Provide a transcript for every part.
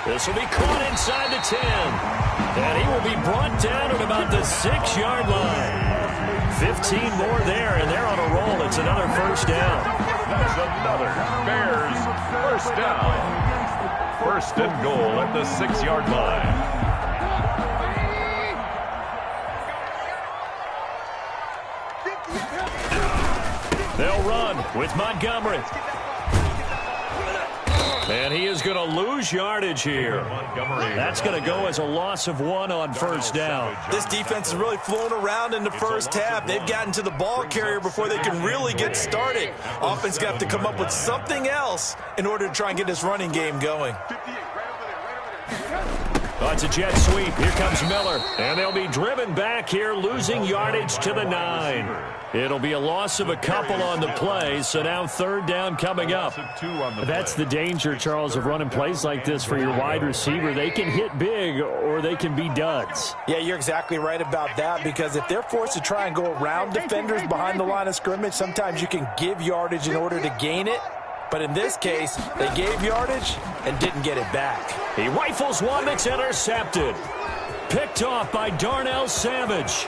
This will be caught inside the 10. And he will be brought down at about the 6-yard line. 15 more there, and they're on a roll. It's another first down. That's another Bears first down. First and goal at the 6-yard line. They'll run with Montgomery. And he is going to lose yardage here. That's going to go as a loss of 1 on first down. This defense is really flown around in the first half. They've gotten to the ball carrier before they can really get started. Offense got to come up with something else in order to try and get this running game going. Oh, it's a jet sweep. Here comes Miller. And they'll be driven back here, losing yardage to the 9. It'll be a loss of a couple on the play, so now third down coming up. That's the danger, Charles, of running plays like this for your wide receiver. They can hit big or they can be duds. Yeah, you're exactly right about that, because if they're forced to try and go around defenders behind the line of scrimmage, sometimes you can give yardage in order to gain it. But in this case, they gave yardage and didn't get it back. He rifles one that's intercepted. Picked off by Darnell Savage.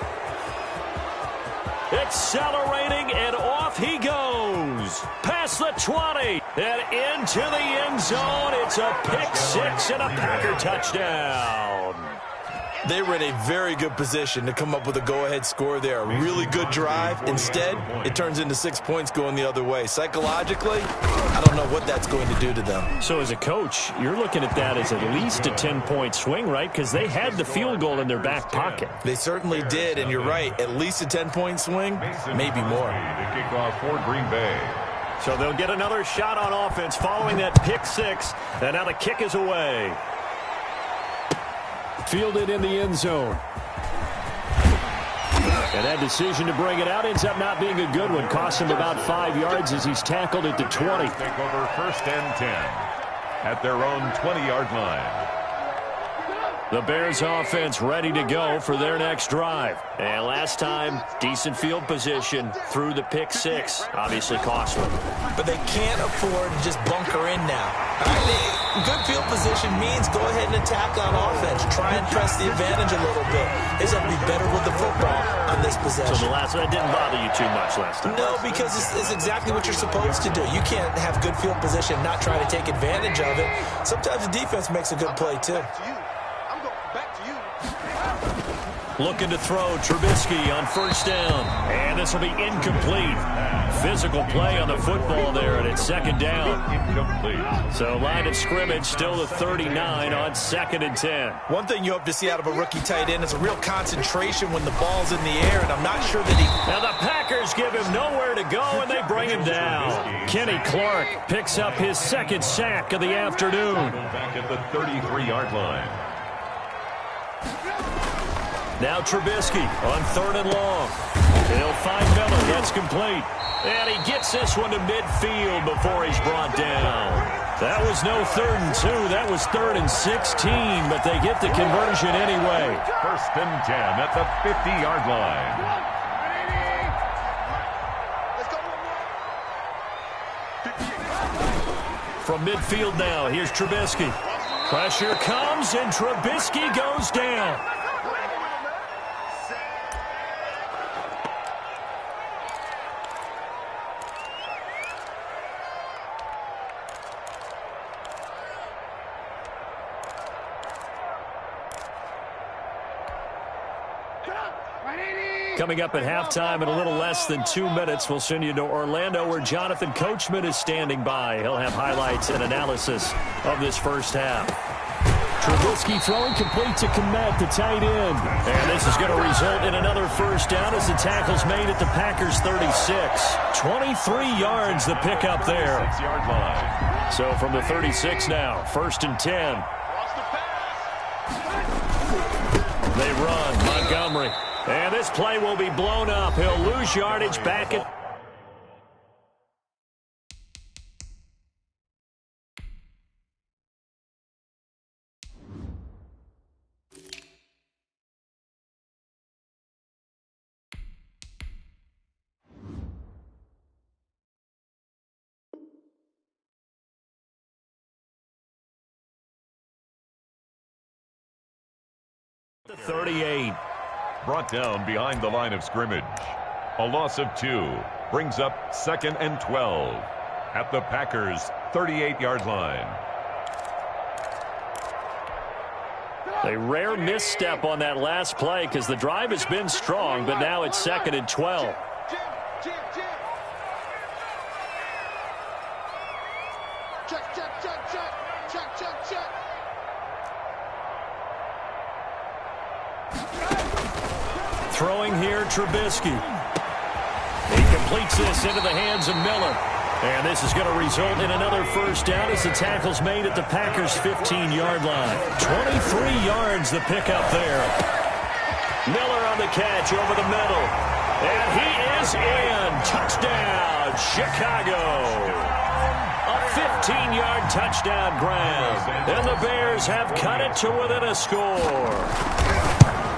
Accelerating, and off he goes. Past the 20, and into the end zone. It's a pick six and a Packer touchdown. They were in a very good position to come up with a go-ahead score there. A really good drive. Instead, it turns into 6 points going the other way. Psychologically, I don't know what that's going to do to them. So as a coach, you're looking at that as at least a 10-point swing, right? Because they had the field goal in their back pocket. They certainly did, and you're right. At least a 10-point swing, maybe more. The kickoff for Green Bay. So they'll get another shot on offense following that pick six, and now the kick is away. Fielded in the end zone. And that decision to bring it out ends up not being a good one. Costs him about 5 yards as he's tackled at the 20. Take over first and 10 at their own 20-yard line. The Bears offense ready to go for their next drive. And last time, decent field position through the pick six. Obviously costly. But they can't afford to just bunker in now. Good field position means go ahead and attack on offense. Try and press the advantage a little bit. They just have to be better with the football on this possession. So the last one didn't bother you too much last time? No, because it's exactly what you're supposed to do. You can't have good field position and not try to take advantage of it. Sometimes the defense makes a good play, too. Looking to throw Trubisky on first down. And this will be incomplete. Physical play on the football there, and it's second down. Incomplete. So line of scrimmage still the 39 on second and 10. One thing you hope to see out of a rookie tight end is a real concentration when the ball's in the air, and I'm not sure that he... Now the Packers give him nowhere to go, and they bring him down. Kenny Clark picks up his second sack of the afternoon. Back at the 33-yard line. Now Trubisky on third and long. He'll find Miller. That's complete. And he gets this one to midfield before he's brought down. That was no 3rd and 2. That was 3rd and 16, but they get the conversion anyway. First and 10 at the 50-yard line. From midfield now, here's Trubisky. Pressure comes, and Trubisky goes down. Coming up at halftime in a little less than 2 minutes, we'll send you to Orlando where Jonathan Coachman is standing by. He'll have highlights and analysis of this first half. Trubisky throwing complete to Kmet, the tight end. And this is going to result in another first down as the tackle's made at the Packers 36. 23 yards the pickup there. 6-yard line. So from the 36 now, first and 10. They run, Montgomery. And this play will be blown up. He'll lose yardage back at 38. Brought down behind the line of scrimmage. A loss of 2 brings up 2nd and 12 at the Packers' 38-yard line. A rare misstep on that last play because the drive has been strong, but now it's 2nd and 12. Throwing here, Trubisky. He completes this into the hands of Miller. And this is going to result in another first down as the tackle's made at the Packers' 15-yard line. 23 yards the pickup there. Miller on the catch over the middle. And he is in. Touchdown, Chicago. A 15-yard touchdown grab. And the Bears have cut it to within a score.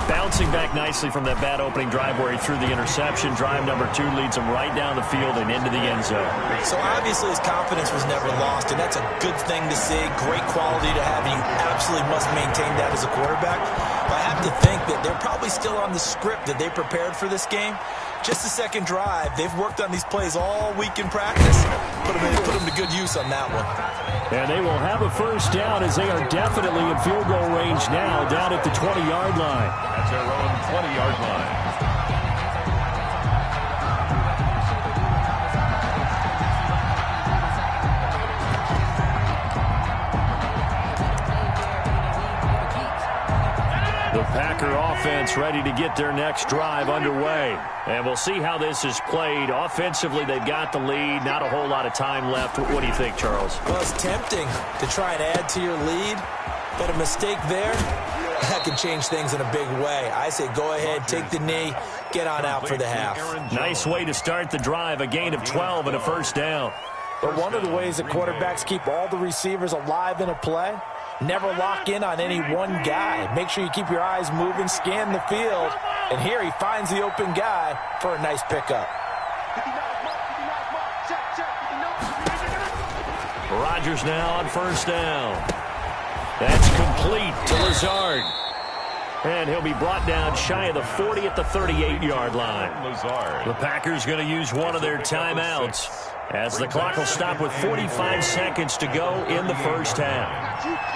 Bouncing back nicely from that bad opening drive where he threw the interception. Drive number 2 leads him right down the field and into the end zone. So obviously his confidence was never lost, and that's a good thing to see. Great quality to have, and you absolutely must maintain that as a quarterback. But I have to think that they're probably still on the script that they prepared for this game. Just the second drive. They've worked on these plays all week in practice. Put them to good use on that one. And they will have a first down as they are definitely in field goal range now down at the 20-yard line. That's their own 20-yard line. The Packer offense ready to get their next drive underway. And we'll see how this is played. Offensively, they've got the lead. Not a whole lot of time left. What do you think, Charles? Well, it's tempting to try and add to your lead, but a mistake there, that can change things in a big way. I say go ahead, take the knee, get on out for the half. Nice way to start the drive. A gain of 12 and a first down. But one of the ways that quarterbacks keep all the receivers alive in a play, never lock in on any one guy. Make sure you keep your eyes moving, scan the field, and here he finds the open guy for a nice pickup. Rodgers now on first down. That's complete to Lazard. And he'll be brought down shy of the 40 at the 38-yard line. The Packers going to use one of their timeouts as the clock will stop with 45 seconds to go in the first half.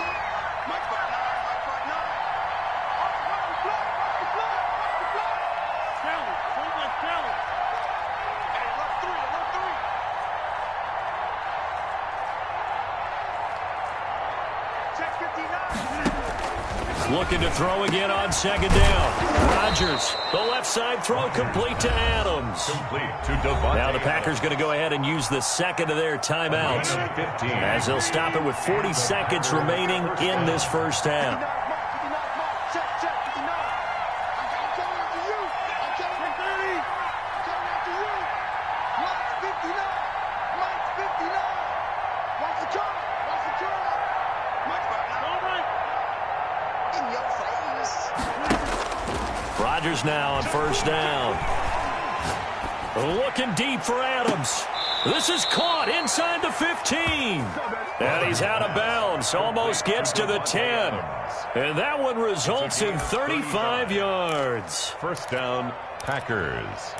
Looking to throw again on second down. Rodgers, the left side throw complete to Adams. Now the Packers going to go ahead and use the second of their timeouts as they'll stop it with 40 seconds remaining in this first half. Rodgers now on first down. Looking deep for Adams. This is caught inside the 15. And he's out of bounds. Almost gets to the 10. And that one results in 35 yards. First down, Packers.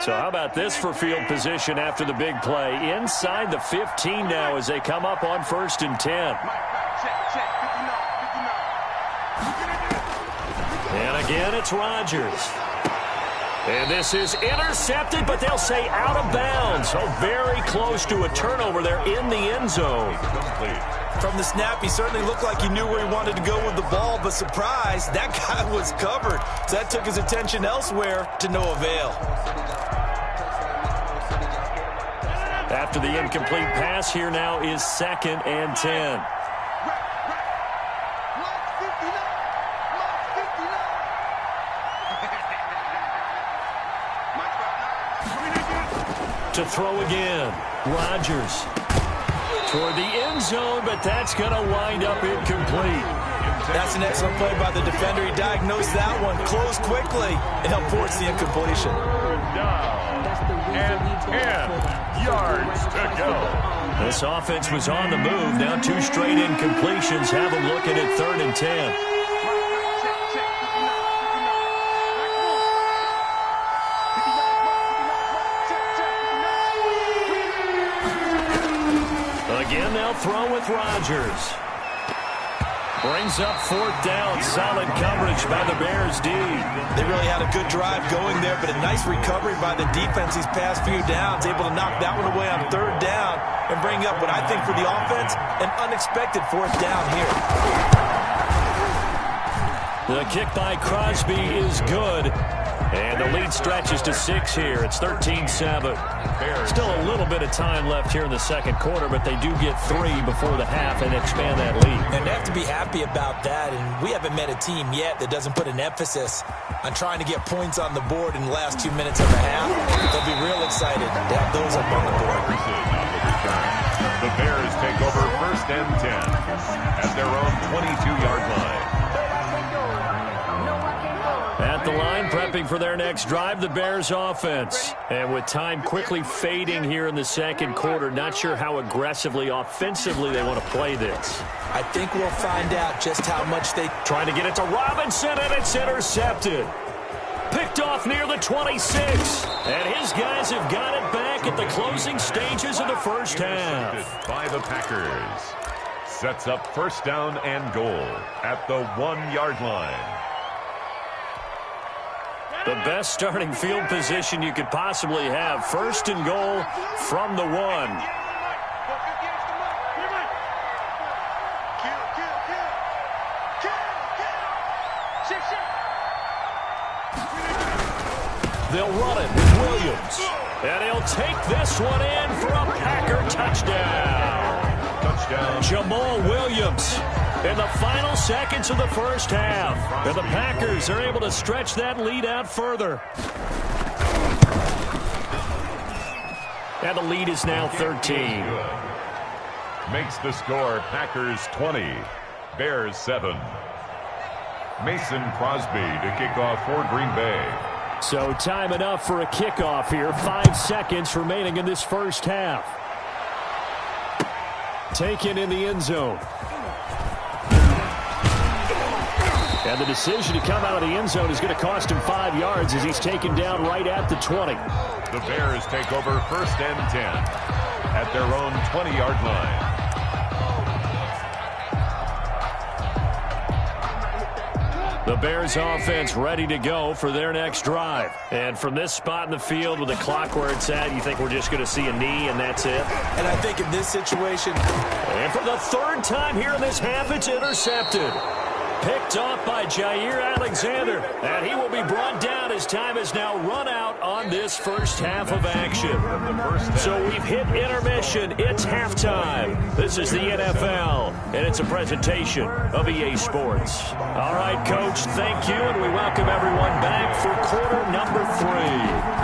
So how about this for field position after the big play? Inside the 15 now as they come up on 1st and 10. And again, it's Rodgers. And this is intercepted, but they'll say out of bounds. So very close to a turnover there in the end zone. From the snap, he certainly looked like he knew where he wanted to go with the ball, but surprise, that guy was covered. So that took his attention elsewhere to no avail. After the incomplete pass, here now is 2nd and 10. To throw again, Rodgers toward the end zone, but that's going to wind up incomplete. That's an excellent play by the defender. He diagnosed that one, closed quickly, and helped force the incompletion. Down and 10 yards to go. This offense was on the move. Now 2 straight incompletions have them looking at 3rd and 10. Again, they'll throw with Rodgers. Brings up 4th down. Solid coverage by the Bears D. They really had a good drive going there, but a nice recovery by the defense these past few downs. Able to knock that one away on 3rd down and bring up what I think for the offense, an unexpected 4th down here. The kick by Crosby is good. And the lead stretches to 6 here. It's 13-7. Still a little bit of time left here in the second quarter, but they do get 3 before the half and expand that lead. And they have to be happy about that. And we haven't met a team yet that doesn't put an emphasis on trying to get points on the board in the last 2 minutes of the half. They'll be real excited to have those up on the board. The Bears take over 1st and 10 at their own 22-yard line. At the line, prepping for their next drive, the Bears offense. And with time quickly fading here in the second quarter, not sure how aggressively, offensively they want to play this. I think we'll find out just how much they... Trying to get it to Robinson, and it's intercepted. Picked off near the 26. And his guys have got it back at the closing stages of the first half. By the Packers. Sets up 1st down and goal at the 1-yard line. The best starting field position you could possibly have. 1st and goal from the 1. They'll run it with Williams. And he'll take this one in for a Packer touchdown. Jamal Williams in the final seconds of the first half. And the Packers are able to stretch that lead out further. And the lead is now 13. Makes the score Packers 20, Bears 7. Mason Crosby to kick off for Green Bay. So time enough for a kickoff here. 5 seconds remaining in this first half. Taken in the end zone. And the decision to come out of the end zone is going to cost him 5 yards as he's taken down right at the 20. The Bears take over 1st and 10 at their own 20-yard line. The Bears offense ready to go for their next drive. And from this spot in the field with the clock where it's at, you think we're just going to see a knee and that's it? And I think in this situation... And for the 3rd time here in this half, it's intercepted. Picked off by Jair Alexander. And he will be brought down as time is now run out on this first half of action. So we've hit intermission. It's halftime. This is the NFL, and it's a presentation of EA Sports. All right, Coach, thank you, and we welcome everyone back for quarter number 3.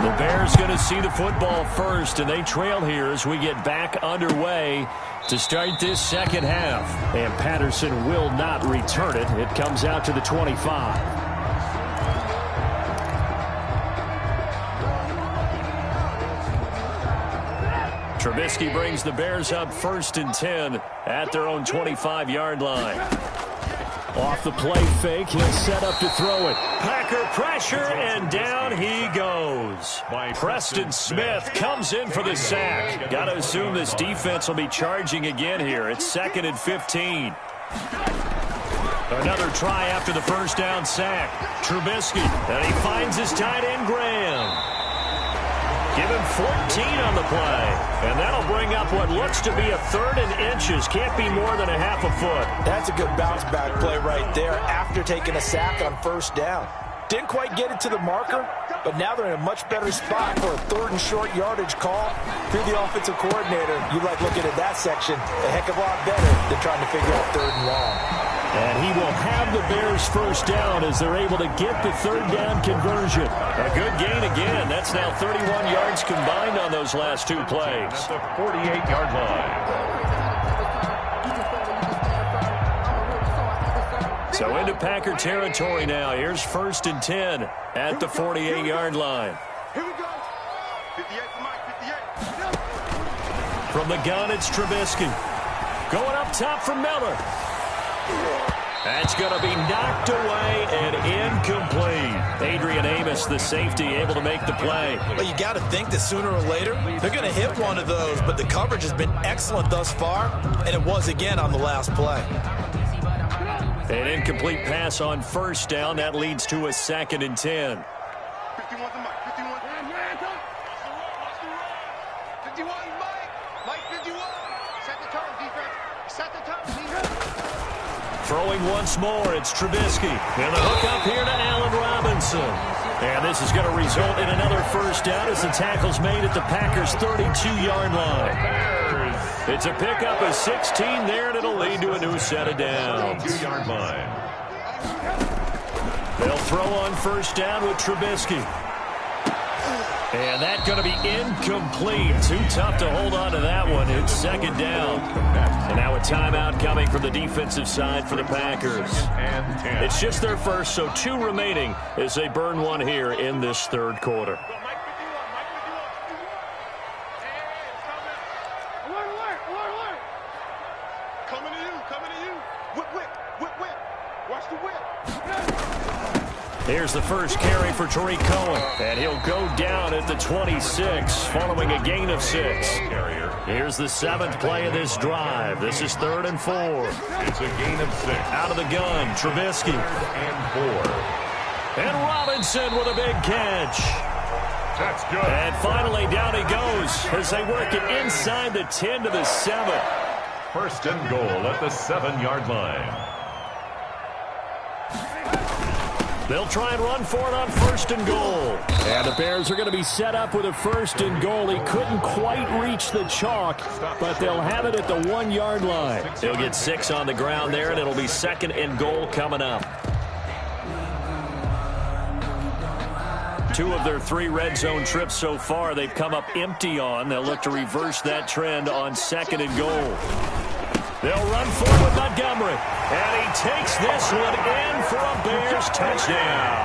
The Bears going to see the football first, and they trail here as we get back underway to start this second half. And Patterson will not return it. It comes out to the 25. Trubisky brings the Bears up 1st and 10 at their own 25-yard line. Off the play fake, he'll set up to throw it. Packer pressure, and down he goes. Preston Smith comes in for the sack. Got to assume this defense will be charging again here. It's 2nd and 15. Another try after the first down sack. Trubisky, and he finds his tight end, Graham. Give him 14 on the play. And that'll bring up what looks to be a 3rd and inches. Can't be more than a half a foot. That's a good bounce back play right there after taking a sack on 1st down. Didn't quite get it to the marker, but now they're in a much better spot for a 3rd and short yardage call. If you're the offensive coordinator, you like looking at that section a heck of a lot better than trying to figure out 3rd and long. And he will have the Bears first down as they're able to get the 3rd down conversion. A good gain again. That's now 31 yards combined on those last 2 plays. At the 48-yard line. So into Packer territory now. Here's 1st and 10 at the 48-yard line. From the gun, it's Trubisky. Going up top for Miller. That's going to be knocked away and incomplete. Adrian Amos, the safety, able to make the play. Well, you got to think that sooner or later they're going to hit one of those, but the coverage has been excellent thus far, and it was again on the last play. An incomplete pass on first down. That leads to a 2nd and 10. 51 to Mike. 51. 51, Mike 51. Set the tone, defense. Set the tone, defense. Throwing once more, it's Trubisky. And the hook up here to Allen Robinson. And this is going to result in another first down as the tackle's made at the Packers' 32-yard line. It's a pickup of 16 there, and it'll lead to a new set of downs. 2-yard line. They'll throw on first down with Trubisky. And that's going to be incomplete. Too tough to hold on to that one. It's 2nd down. And now a timeout coming from the defensive side for the Packers. It's just their first, so 2 remaining as they burn one here in this 3rd quarter. Coming to you. Whip. Watch the whip. Here's the first carry for Tariq Cohen, and he'll go down at the 26 following a gain of 6. Here's the 7th play of this drive. This is 3rd and 4. It's a gain of 6. Out of the gun, Trubisky. And 4. And Robinson with a big catch. That's good. And finally down he goes as they work it inside the 10 to the 7. 1st and goal at the 7-yard line. They'll try and run for it on 1st and goal. And the Bears are going to be set up with a 1st and goal. He couldn't quite reach the chalk, but they'll have it at the 1-yard line. He'll get 6 on the ground there, and it'll be 2nd and goal coming up. 2 of their 3 red zone trips so far, they've come up empty on. They'll look to reverse that trend on 2nd and goal. They'll run forward with Montgomery. And he takes this one in for a Bears touchdown.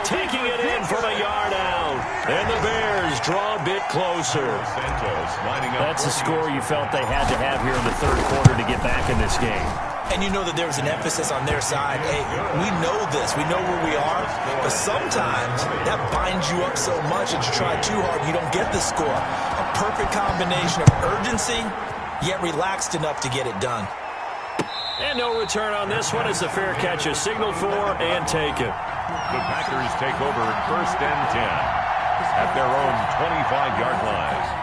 Taking it in from a yard out. And the Bears draw a bit closer. That's a score you felt they had to have here in the 3rd quarter to get back in this game. And you know that there was an emphasis on their side. Hey, we know this. We know where we are. But sometimes that binds you up so much that you try too hard, you don't get the score. A perfect combination of urgency, yet relaxed enough to get it done. And no return on this one as the fair catch is signaled for and taken. The Packers take over 1st and 10 at their own 25-yard line.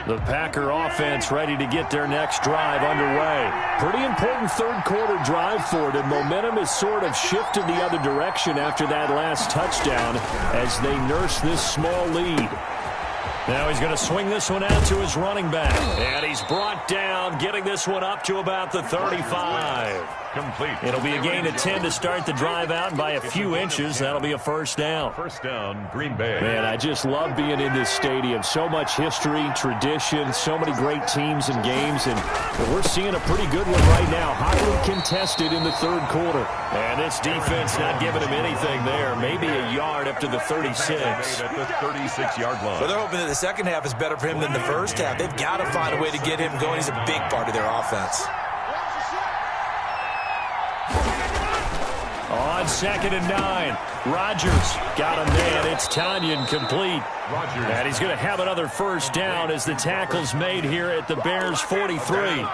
The Packer offense ready to get their next drive underway. Pretty important 3rd quarter drive for them. Momentum has sort of shifted the other direction after that last touchdown as they nurse this small lead. Now he's going to swing this one out to his running back. And he's brought down, getting this one up to about the 35. Complete. It'll be a gain of 10 to start the drive out, and by a few inches, that'll be a 1st down. 1st down, Green Bay. Man, I just love being in this stadium. So much history, tradition, so many great teams and games, and we're seeing a pretty good one right now. Hotly contested in the 3rd quarter. And this defense not giving him anything there. Maybe a yard up to the 36. At the 36-yard line. Well, they're hoping that the second half is better for him than the first half. They've got to find a way to get him going. He's a big part of their offense. On 2nd and 9, Rodgers got a man. It's Tanyan complete. And he's going to have another first down as the tackle's made here at the Bears 43.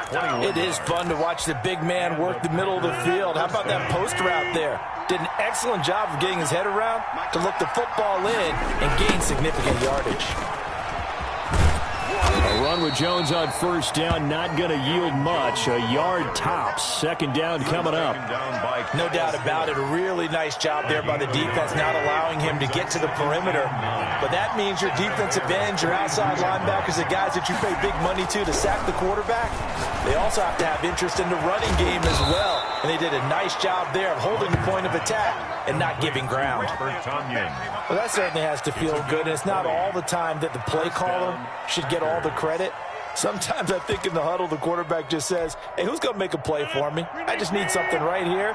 It is fun to watch the big man work the middle of the field. How about that post route there? Did an excellent job of getting his head around to look the football in and gain significant yardage. A run with Jones on first down, not going to yield much. A yard tops. 2nd down coming up. No doubt about it. A really nice job there by the defense, not allowing him to get to the perimeter. But that means your defensive ends, your outside linebackers, the guys that you pay big money to sack the quarterback, they also have to have interest in the running game as well. And they did a nice job there of holding the point of attack and not giving ground. Well, that certainly has to feel good. And it's not all the time that the play caller should get all the credit. Sometimes I think in the huddle, the quarterback just says, hey, who's going to make a play for me? I just need something right here.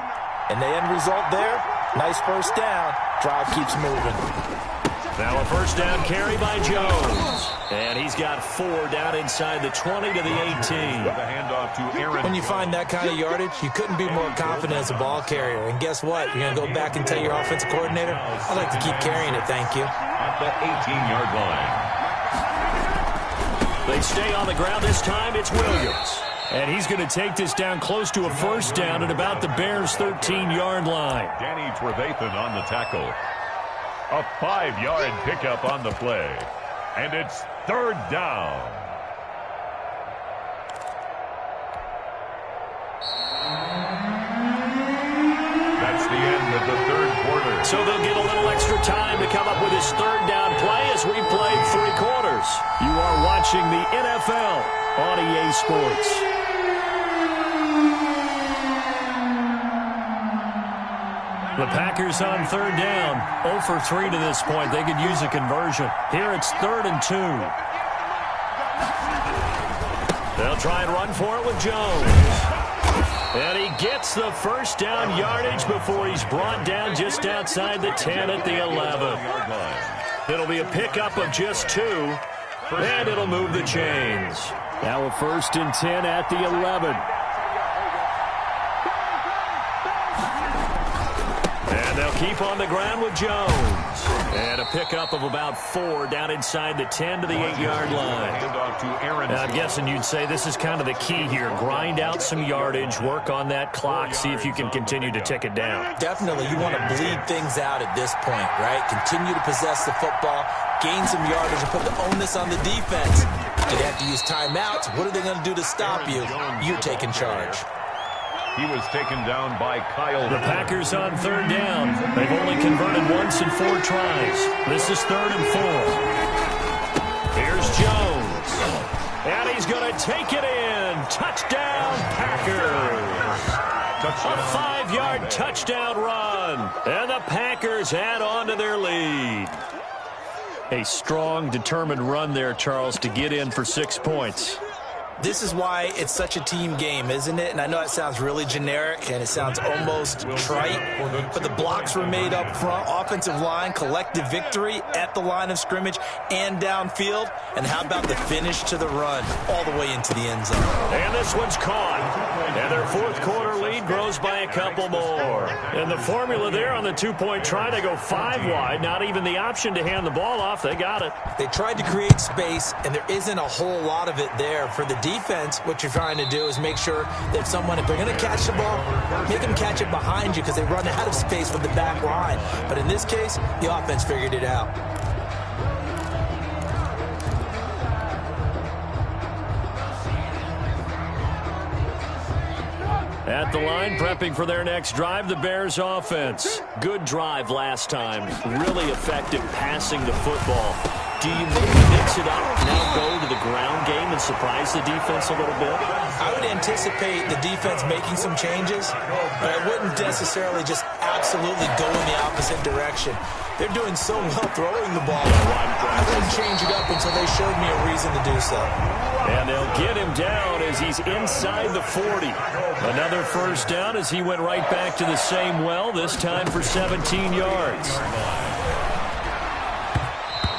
And the end result there, nice first down. Drive keeps moving. Now a first down carry by Jones. And he's got 4 down inside the 20 to the 18. The handoff to Aaron. When you find that kind of yardage, you couldn't be more confident as a ball carrier. And guess what? You're going to go back and tell your offensive coordinator, I'd like to keep carrying it, thank you. At the 18-yard line. They stay on the ground this time. It's Williams. And he's going to take this down close to a first down at about the Bears' 13-yard line. Danny Trevathan on the tackle. A 5-yard pickup on the play. And it's 3rd down. That's the end of the 3rd quarter. So they'll get a little extra time to come up with his 3rd down play as we played 3 quarters. You are watching the NFL on EA Sports. The Packers on 3rd down, 0 for 3 to this point. They could use a conversion. Here it's 3rd and 2. They'll try and run for it with Jones. And he gets the first down yardage before he's brought down just outside the 10 at the 11. It'll be a pickup of just 2, and it'll move the chains. Now a 1st and 10 at the 11. And they'll keep on the ground with Jones. And a pickup of about 4 down inside the 10 to the 8-yard line. Now, I'm guessing you'd say this is kind of the key here. Grind out some yardage, work on that clock, see if you can continue to tick it down. Definitely, you want to bleed things out at this point, right? Continue to possess the football, gain some yardage, and put the onus on the defense. They have to use timeouts. What are they going to do to stop you? You're taking charge. He was taken down by Kyle. The Packers on 3rd down. They've only converted once in 4 tries. This is 3rd and 4. Here's Jones. And he's going to take it in. Touchdown, Packers. A 5-yard touchdown run. And the Packers add on to their lead. A strong, determined run there, Charles, to get in for 6 points. This is why it's such a team game, isn't it? And I know it sounds really generic and it sounds almost trite, but the blocks were made up front, offensive line, collective victory at the line of scrimmage and downfield. And how about the finish to the run all the way into the end zone? And this one's caught. And their 4th quarter lead grows by a couple more. And the formula there on the 2-point try, they go 5 wide. Not even the option to hand the ball off. They got it. They tried to create space, and there isn't a whole lot of it there. For the defense, what you're trying to do is make sure that if they're going to catch the ball, make them catch it behind you because they run out of space with the back line. But in this case, the offense figured it out. At the line, prepping for their next drive, the Bears offense. Good drive last time. Really effective passing the football. Do you maybe mix it up, now go to the ground game and surprise the defense a little bit? I would anticipate the defense making some changes, but I wouldn't necessarily just absolutely go in the opposite direction. They're doing so well throwing the ball. I wouldn't change it up until they showed me a reason to do so. And they'll get him down as he's inside the 40. Another first down as he went right back to the same well, this time for 17 yards.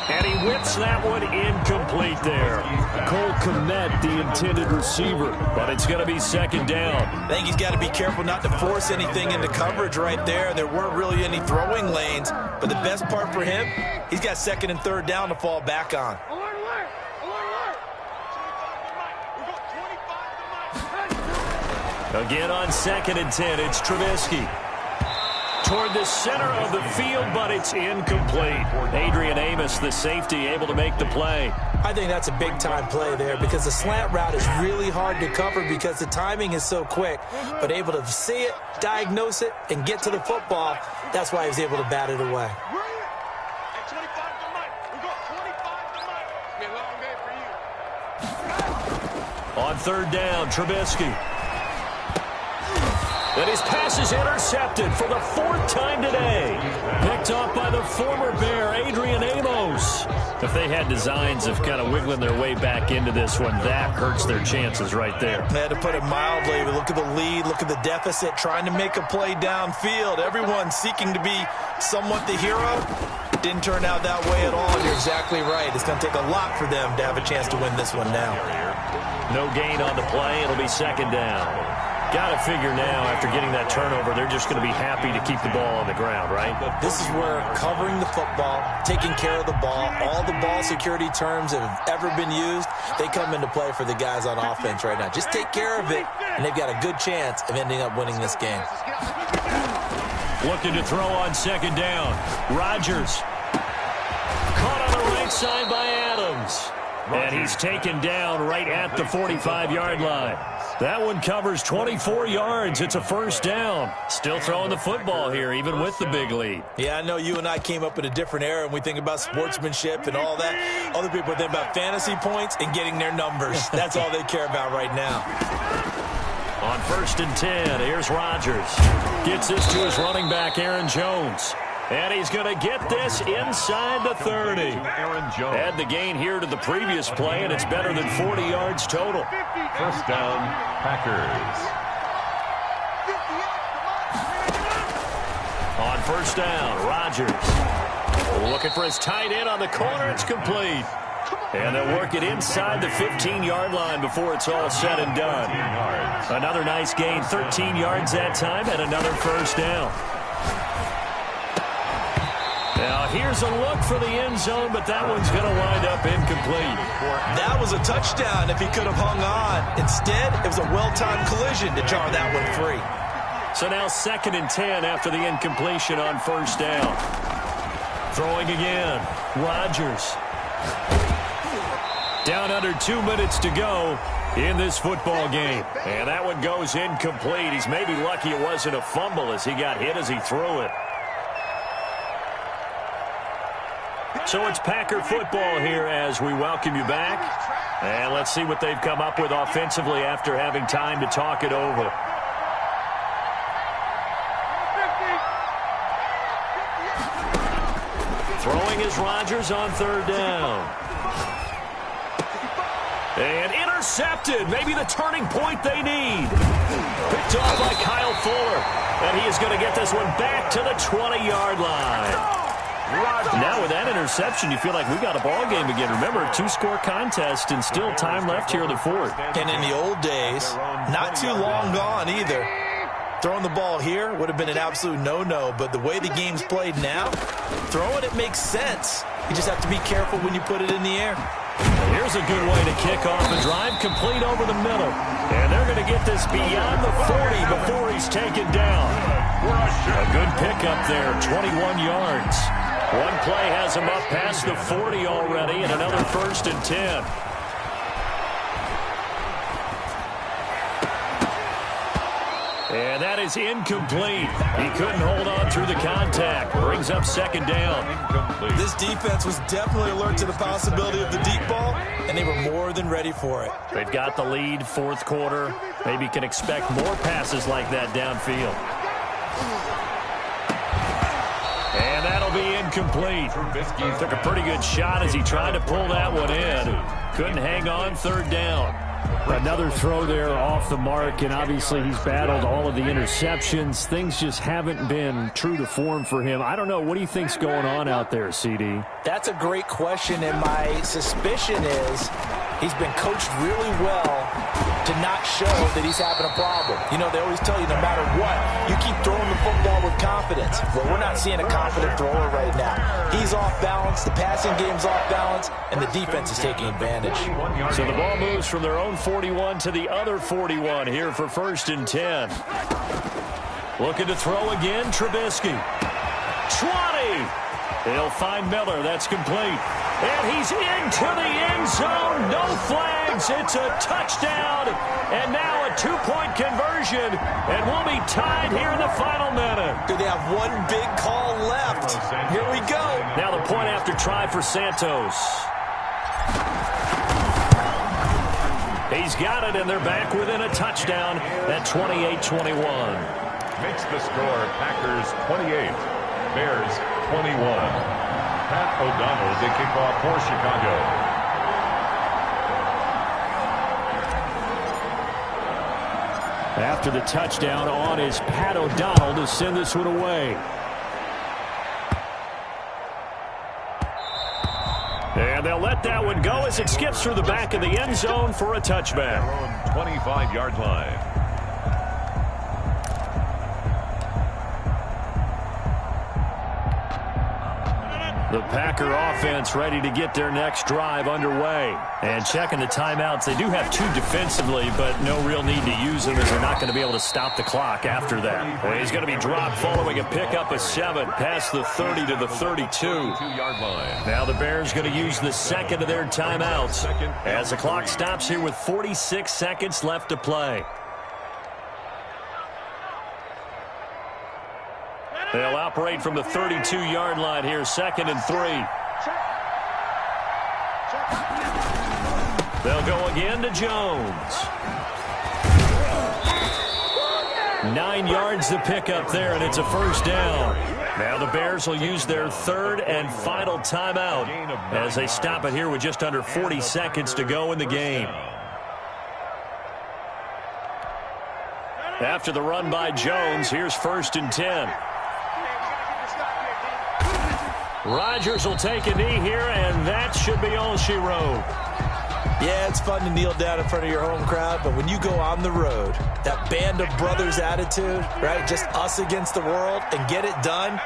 And he whips that one incomplete there. Cole Kmet, the intended receiver, but it's going to be 2nd down. I think he's got to be careful not to force anything into coverage right there. There weren't really any throwing lanes, but the best part for him, he's got 2nd and 3rd down to fall back on. Again on 2nd and 10, it's Trubisky. Toward the center of the field, but it's incomplete. Adrian Amos, the safety, able to make the play. I think that's a big-time play there because the slant route is really hard to cover because the timing is so quick. But able to see it, diagnose it, and get to the football, that's why he was able to bat it away. On 3rd down, Trubisky. And his pass is intercepted for the 4th time today. Picked off by the former Bear, Adrian Amos. If they had designs of kind of wiggling their way back into this one, that hurts their chances right there. They had to put it mildly. Look at the lead, look at the deficit, trying to make a play downfield. Everyone seeking to be somewhat the hero. Didn't turn out that way at all, and you're exactly right. It's going to take a lot for them to have a chance to win this one now. No gain on the play. It'll be second down. Got to figure now, after getting that turnover, they're just going to be happy to keep the ball on the ground, right? This is where covering the football, taking care of the ball, all the ball security terms that have ever been used, they come into play for the guys on offense right now. Just take care of it, and they've got a good chance of ending up winning this game. Looking to throw on second down. Rodgers. Caught on the right side by Adams. And he's taken down right at the 45-yard line. That one covers 24 yards. It's a first down. Still throwing the football here, even with the big lead. Yeah, I know you and I came up in a different era, and we think about sportsmanship and all that. Other people think about fantasy points and getting their numbers. That's all they care about right now. On 1st and 10, here's Rodgers. Gets this to his running back, Aaron Jones. And he's going to get this inside the 30. Add the gain here to the previous play, and it's better than 40 yards total. First down, Packers. On 1st down, Rodgers. Looking for his tight end on the corner. It's complete. And they'll work it inside the 15-yard line before it's all said and done. Another nice gain, 13 yards that time, and another first down. Now, here's a look for the end zone, but that one's going to wind up incomplete. That was a touchdown if he could have hung on. Instead, it was a well-timed collision to jar that one free. So now 2nd and 10 after the incompletion on 1st down. Throwing again. Rodgers. Down under 2 minutes to go in this football game. And that one goes incomplete. He's maybe lucky it wasn't a fumble as he got hit as he threw it. So it's Packer football here as we welcome you back. And let's see what they've come up with offensively after having time to talk it over. Throwing is Rodgers on 3rd down. And intercepted. Maybe the turning point they need. Picked off by Kyle Fuller. And he is going to get this one back to the 20-yard line. Now with that interception, you feel like we got a ball game again. Remember, 2-score contest and still time left here in the 4th. And in the old days, not too long gone either. Throwing the ball here would have been an absolute no-no, but the way the game's played now, throwing it makes sense. You just have to be careful when you put it in the air. Here's a good way to kick off a drive, complete over the middle. And they're going to get this beyond the 40 before he's taken down. A good pickup there, 21 yards. One play has him up past the 40 already, and another 1st and 10. And that is incomplete. He couldn't hold on through the contact. Brings up 2nd down. This defense was definitely alert to the possibility of the deep ball, and they were more than ready for it. They've got the lead, 4th quarter. Maybe can expect more passes like that downfield. And that'll be incomplete. Took a pretty good shot as he tried to pull that one in. Couldn't hang on, 3rd down. Another throw there off the mark, and obviously he's battled all of the interceptions. Things just haven't been true to form for him. I don't know. What do you think's going on out there, CD? That's a great question, and my suspicion is he's been coached really well to not show that he's having a problem. You know, they always tell you no matter what, you keep throwing the football with confidence. Well, we're not seeing a confident thrower right now. He's off balance, the passing game's off balance, and the defense is taking advantage. So the ball moves from their own 41 to the other 41 here for 1st and 10. Looking to throw again, Trubisky. 20! They'll find Miller. That's complete. And he's into the end zone. No flags. It's a touchdown. And now a 2-point conversion. And we'll be tied here in the final minute. Do they have one big call left? Here we go. Now the point after try for Santos. He's got it, and they're back within a touchdown at 28-21. Makes the score Packers 28, Bears 21. Pat O'Donnell to kick off for Chicago. After the touchdown on is Pat O'Donnell to send this one away. And they'll let that one go as it skips through the back of the end zone for a touchback. 25-yard line. The Packer offense ready to get their next drive underway. And checking the timeouts, they do have two defensively, but no real need to use them as they're not going to be able to stop the clock after that. Well, he's going to be dropped following a pickup of 7 past the 30 to the 32. 2-yard line. Now the Bears going to use the second of their timeouts as the clock stops here with 46 seconds left to play. They'll operate from the 32-yard line here, 2nd and 3. They'll go again to Jones. 9 yards to pick up there, and it's a first down. Now the Bears will use their third and final timeout as they stop it here with just under 40 seconds to go in the game. After the run by Jones, here's 1st and 10. Rodgers will take a knee here, and that should be all she wrote. Yeah, it's fun to kneel down in front of your home crowd, but when you go on the road, that band of brothers attitude, right, just us against the world, and get it done,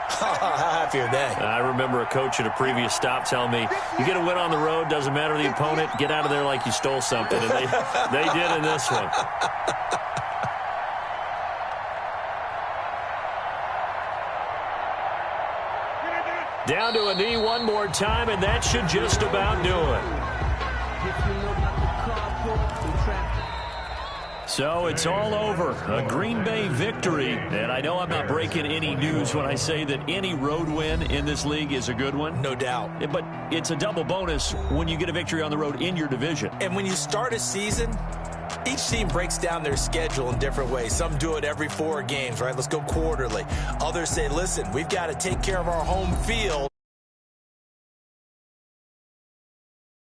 how happy are they? I remember a coach at a previous stop telling me, you get a win on the road, doesn't matter the opponent, get out of there like you stole something, and they did in this one. Down to a knee one more time, and that should just about do it. So it's all over. A Green Bay victory. And I know I'm not breaking any news when I say that any road win in this league is a good one. No doubt. But it's a double bonus when you get a victory on the road in your division. And when you start a season, each team breaks down their schedule in different ways. Some do it every 4 games, right? Let's go quarterly. Others say, listen, we've got to take care of our home field.